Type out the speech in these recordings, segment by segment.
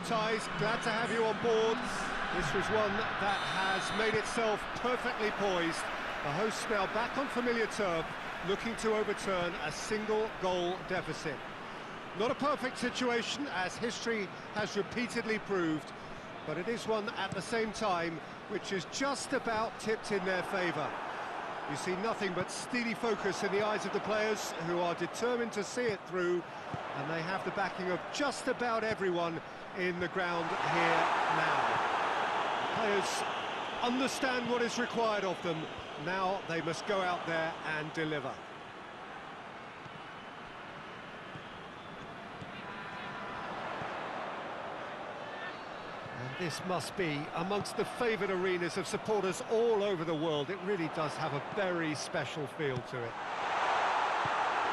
Ties, glad to have you on board. This was one that has made itself perfectly poised. The hosts now back on familiar turf, looking to overturn a single-goal deficit. Not a perfect situation, as history has repeatedly proved, but it is one at the same time which is just about tipped in their favour. You see nothing but steely focus in the eyes of the players, who are determined to see it through, and they have the backing of just about everyone in the ground here now. The players understand what is required of them. Now they must go out there and deliver. And this must be amongst the favoured arenas of supporters all over the world. It really does have a very special feel to it.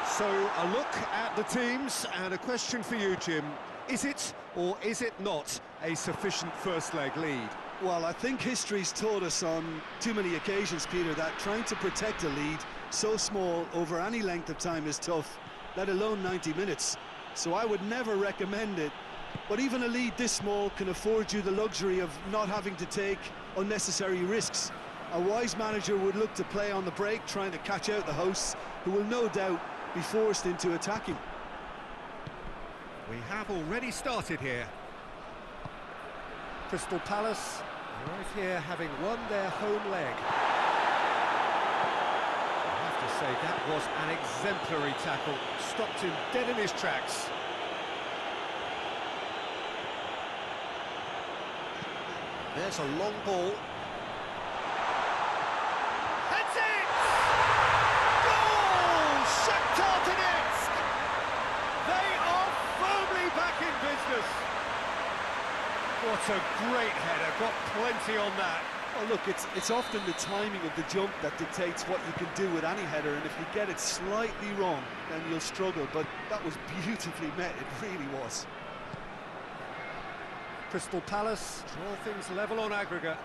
So, a look at the teams, and a question for you, Jim. Is it, or is it not, a sufficient first leg lead? Well, I think history's taught us on too many occasions, Peter, that trying to protect a lead so small over any length of time is tough, let alone 90 minutes. So I would never recommend it. But even a lead this small can afford you the luxury of not having to take unnecessary risks. A wise manager would look to play on the break, trying to catch out the hosts, who will no doubt be forced into attacking. We have already started here. Crystal Palace, right here, having won their home leg. I have to say, that was an exemplary tackle. Stopped him dead in his tracks. There's a long ball. That's it! Goal! Shakhtar Donetsk! They are firmly back in business. What a great header, got plenty on that. Well, look, it's often the timing of the jump that dictates what you can do with any header, and if you get it slightly wrong, then you'll struggle, but that was beautifully met, it really was. Crystal Palace draw things level on aggregate.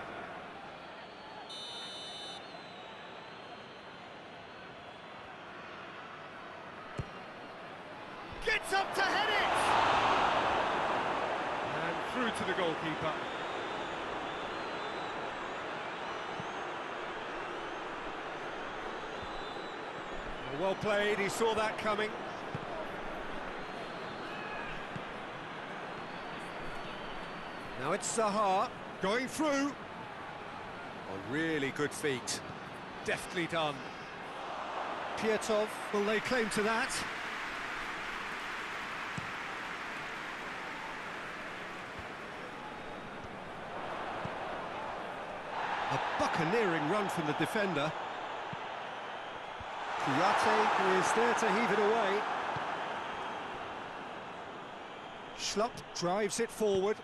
Gets up to head it! And through to the goalkeeper. Well played, he saw that coming. Now it's Zaha, going through. A really good feat. Deftly done. Pietov, will lay claim to that? A buccaneering run from the defender. Kouyaté is there to heave it away. Schlupp drives it forward.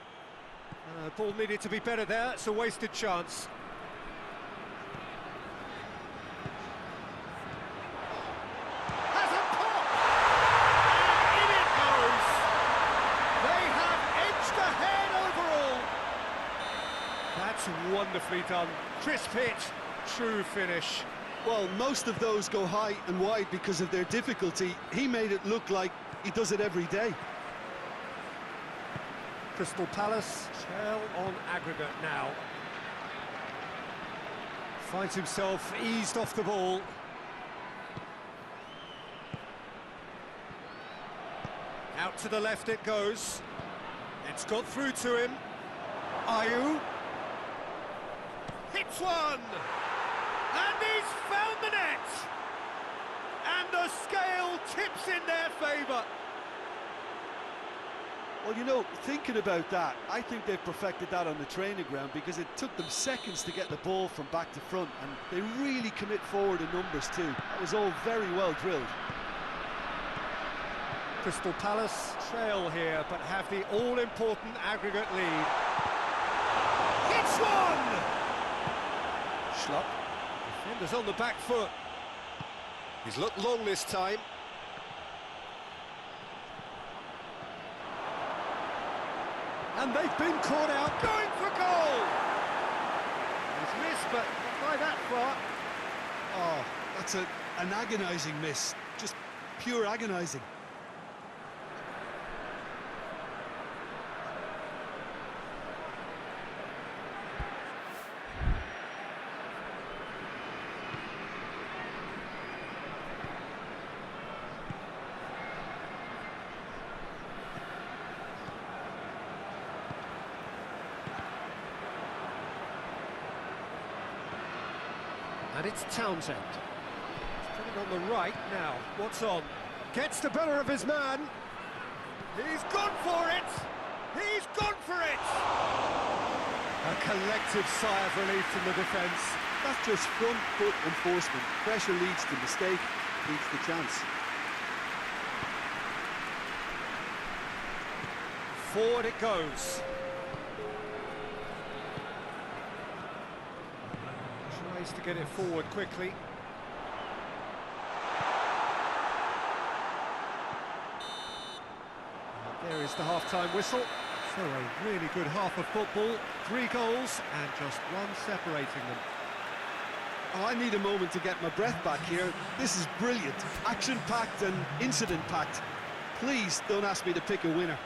Ball needed to be better there, it's a wasted chance. Has a pop! And in it goes! They have edged ahead overall! That's wonderfully done. Crisp hit, true finish. Well, most of those go high and wide because of their difficulty. He made it look like he does it every day. Crystal Palace trail on aggregate now. Finds himself eased off the ball. Out to the left it goes. It's got through to him. Ayew. Hits one! And he's found the net! And the scale tips in their favour. Well, you know, thinking about that, I think they've perfected that on the training ground, because it took them seconds to get the ball from back to front, and they really commit forward in numbers too. That was all very well drilled. Crystal Palace trail here, but have the all-important aggregate lead. Hits one! Schlupp. Defender's on the back foot. He's looked long this time. And they've been caught out, going for goal! He's missed, but not by that far. Oh, that's an agonising miss. Just pure agonising. And it's Townsend. He's got it on the right now. What's on? Gets the better of his man. He's gone for it! He's gone for it! A collective sigh of relief from the defence. That's just front foot enforcement. Pressure leads to mistake, leads to chance. Forward it goes. Tries to get it forward quickly. And there is the half-time whistle. So a really good half of football. 3 goals and just one separating them. Oh, I need a moment to get my breath back here. This is brilliant. Action-packed and incident-packed. Please don't ask me to pick a winner.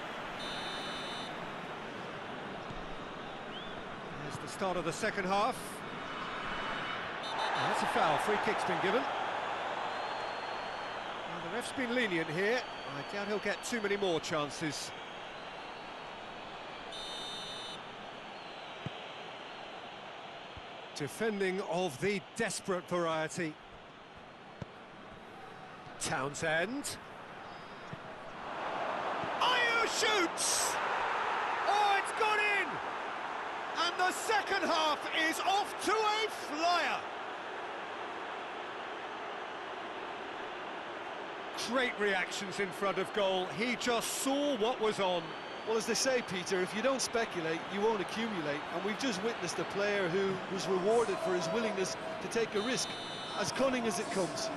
There's the start of the second half. And that's a foul. Free kick's been given. Well, the ref's been lenient here. I doubt he'll get too many more chances. Defending of the desperate variety. Townsend. Ayew shoots! Oh, it's gone in! And the second half is off to a flyer! Great reactions in front of goal. He just saw what was on. Well, as they say, Peter, if you don't speculate, you won't accumulate. And we've just witnessed a player who was rewarded for his willingness to take a risk, as cunning as it comes.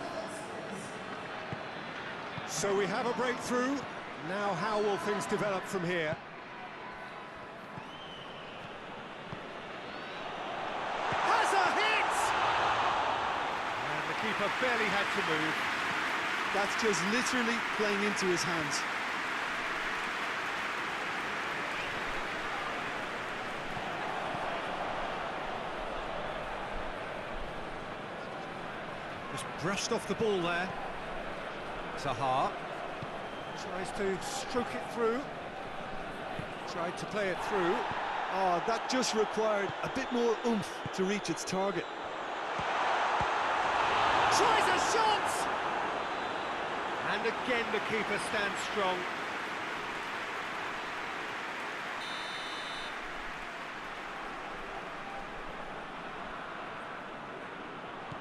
So we have a breakthrough. Now how will things develop from here? Has a hit! And the keeper barely had to move. That's just literally playing into his hands. Just brushed off the ball there. Zaha tries to stroke it through. Tried to play it through. Oh, that just required a bit more oomph to reach its target. Tries a shot! And again the keeper stands strong.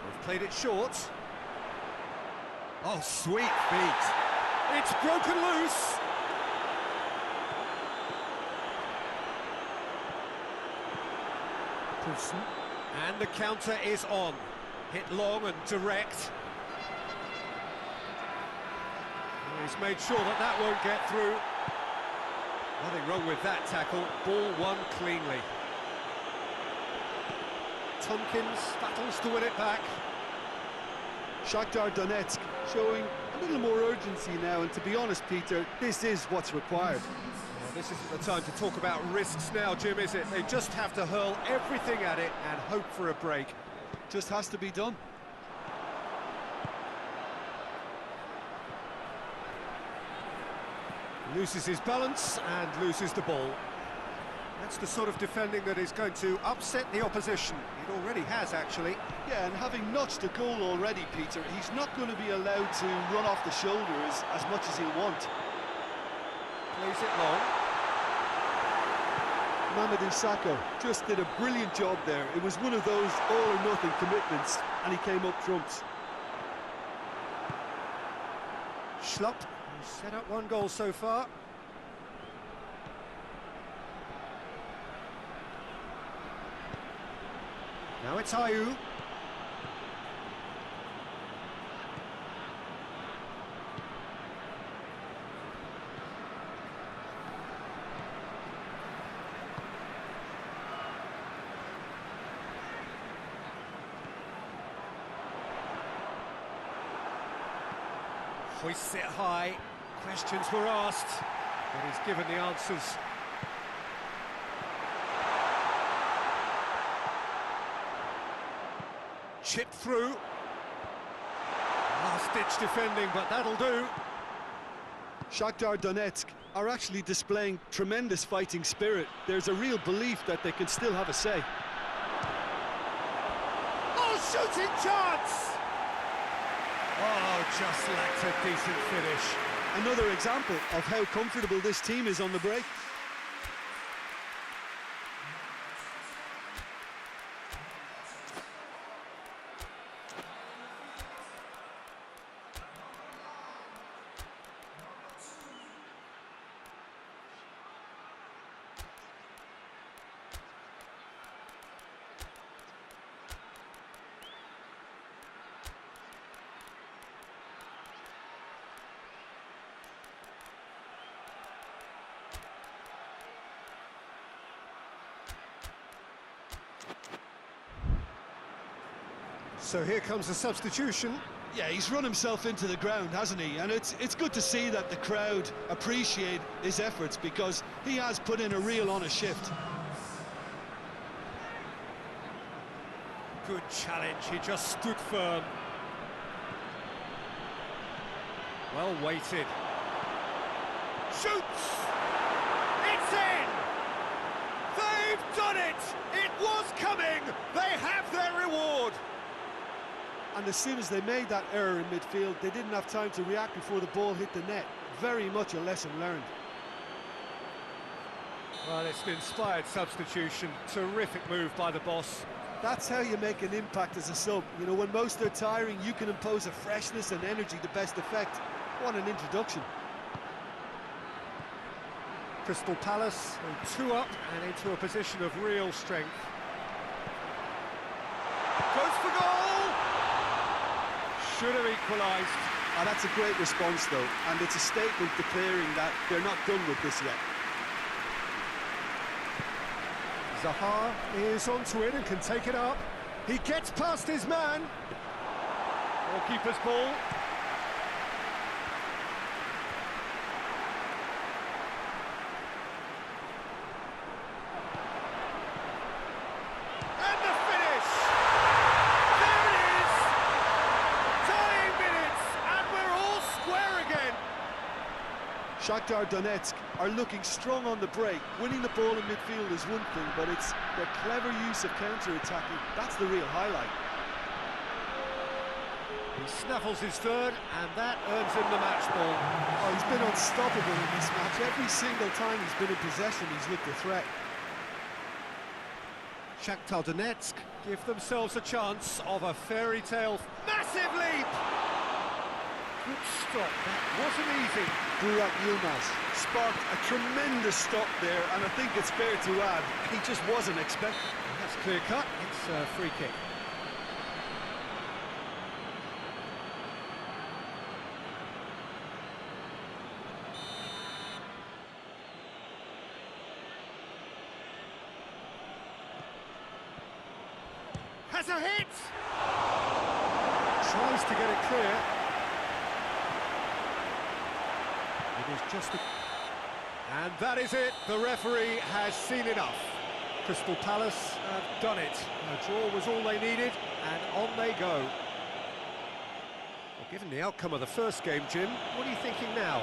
They've played it short. Oh, sweet feet. It's broken loose. Musim. And the counter is on. Hit long and direct. He's made sure that that won't get through. Nothing wrong with that tackle. Ball won cleanly. Tompkins battles to win it back. Shakhtar Donetsk showing a little more urgency now, and to be honest, Peter, this is what's required. Well, this isn't the time to talk about risks now, Jim, is it? They just have to hurl everything at it and hope for a break. Just has to be done. Loses his balance and loses the ball. That's the sort of defending that is going to upset the opposition. It already has, actually. Yeah, and having notched a goal already, Peter, he's not going to be allowed to run off the shoulders as much as he'll want. Plays it long. Mamadou Sakho just did a brilliant job there. It was one of those all-or-nothing commitments, and he came up trumps. Schlupp has set up 1 goal so far. Now it's Ayew. Hoists it high. Questions were asked, but he's given the answers. Chipped through. Last-ditch defending, but that'll do. Shakhtar Donetsk are actually displaying tremendous fighting spirit. There's a real belief that they can still have a say. Oh, shooting chance! Oh, just lacked a decent finish. Another example of how comfortable this team is on the break. So here comes the substitution. Yeah, he's run himself into the ground, hasn't he? And it's good to see that the crowd appreciate his efforts, because he has put in a real honest shift. Good challenge, he just stood firm. Well weighted. Shoots! It's in! They've done it! It was coming! They have their reward! And as soon as they made that error in midfield, they didn't have time to react before the ball hit the net. Very much a lesson learned. Well, it's an inspired substitution. Terrific move by the boss. That's how you make an impact as a sub. You know, when most are tiring, you can impose a freshness and energy to best effect. What an introduction. Crystal Palace, 2 up and into a position of real strength. Goes for goal! Should have equalised. Oh, that's a great response, though, and it's a statement declaring that they're not done with this yet. Zaha is onto it and can take it up. He gets past his man. Goalkeeper's ball. And the finish! There it is! Dying minutes, and we're all square again. Shakhtar Donetsk are looking strong on the break. Winning the ball in midfield is one thing, but it's their clever use of counter-attacking. That's the real highlight. He snaffles his third, and that earns him the match ball. Oh, he's been unstoppable in this match. Every single time he's been in possession, he's looked a threat. Shakhtar Donetsk give themselves a chance of a fairy tale. Massive leap! Good stop, that wasn't easy. Burak Yilmaz sparked a tremendous stop there, and I think it's fair to add, he just wasn't expecting. That's clear cut, it's a free kick. Has a hit! Tries to get it clear. It is just a... And that is it. The referee has seen enough. Crystal Palace have done it. A draw was all they needed, and on they go. Well, given the outcome of the first game, Jim, what are you thinking now?